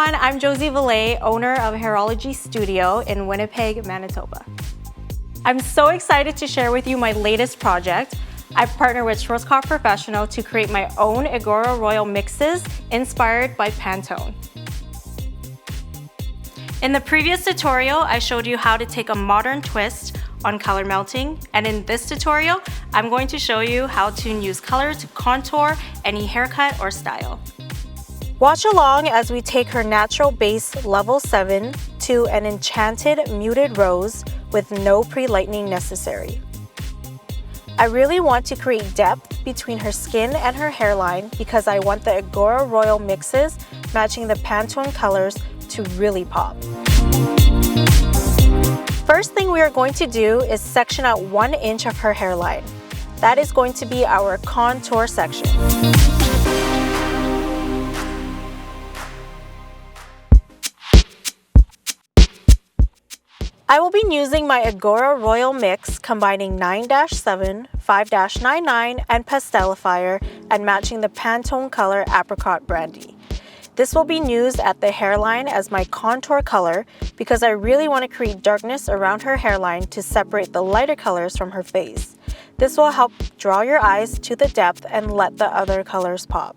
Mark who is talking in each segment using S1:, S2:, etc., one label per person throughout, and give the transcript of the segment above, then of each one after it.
S1: everyone, I'm Josie Vilay, owner of Hairology Studio in Winnipeg, Manitoba. I'm so excited to share with you my latest project. I've partnered with Schwarzkopf Professional to create my own IGORA Royal Mixes inspired by Pantone. In the previous tutorial, I showed you how to take a modern twist on color melting, and in this tutorial, I'm going to show you how to use color to contour any haircut or style. Watch along as we take her natural base level 7 to an enchanted muted rose with no pre-lightening necessary. I really want to create depth between her skin and her hairline because I want the IGORA Royal Mixes matching the Pantone colors to really pop. First thing we are going to do is section out 1 inch of her hairline. That is going to be our contour section. I will be using my IGORA Royal Mix combining 9-7, 5-99, and Pastelifier and matching the Pantone Color Apricot Brandy. This will be used at the hairline as my contour color because I really want to create darkness around her hairline to separate the lighter colors from her face. This will help draw your eyes to the depth and let the other colors pop.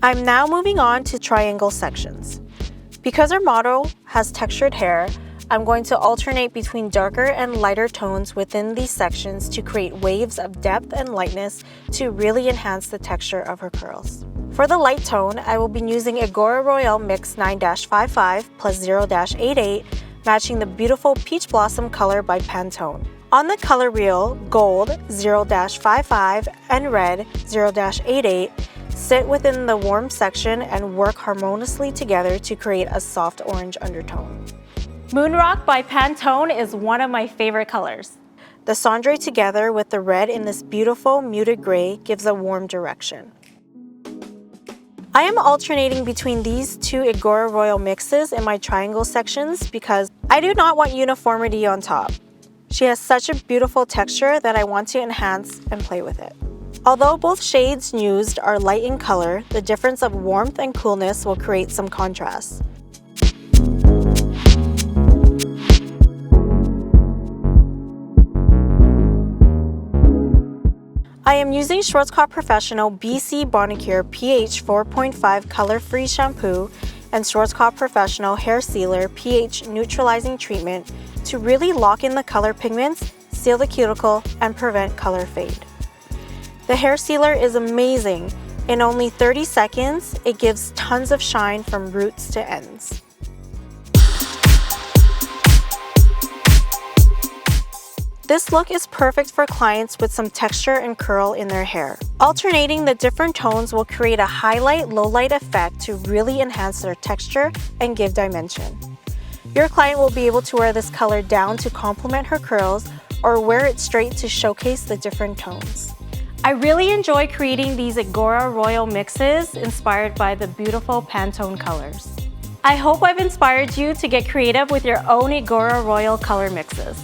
S1: I'm now moving on to triangle sections. Because our model has textured hair, I'm going to alternate between darker and lighter tones within these sections to create waves of depth and lightness to really enhance the texture of her curls. For the light tone, I will be using IGORA Royal Mix 9-55 plus 0-88, matching the beautiful peach blossom color by Pantone. On the color wheel, gold 0-55 and red 0-88 sit within the warm section and work harmoniously together to create a soft orange undertone. Moonrock by Pantone is one of my favorite colors. The cendré together with the red in this beautiful muted gray gives a warm direction. I am alternating between these two IGORA Royal Mixes in my triangle sections because I do not want uniformity on top. She has such a beautiful texture that I want to enhance and play with it. Although both shades used are light in color, the difference of warmth and coolness will create some contrast. I am using Schwarzkopf Professional BC Bonicure pH 4.5 Color-Free Shampoo and Schwarzkopf Professional Hair Sealer pH Neutralizing Treatment to really lock in the color pigments, seal the cuticle, and prevent color fade. The hair sealer is amazing. In only 30 seconds, it gives tons of shine from roots to ends. This look is perfect for clients with some texture and curl in their hair. Alternating the different tones will create a highlight-lowlight effect to really enhance their texture and give dimension. Your client will be able to wear this color down to complement her curls or wear it straight to showcase the different tones. I really enjoy creating these IGORA Royal Mixes inspired by the beautiful Pantone colors. I hope I've inspired you to get creative with your own IGORA Royal color mixes.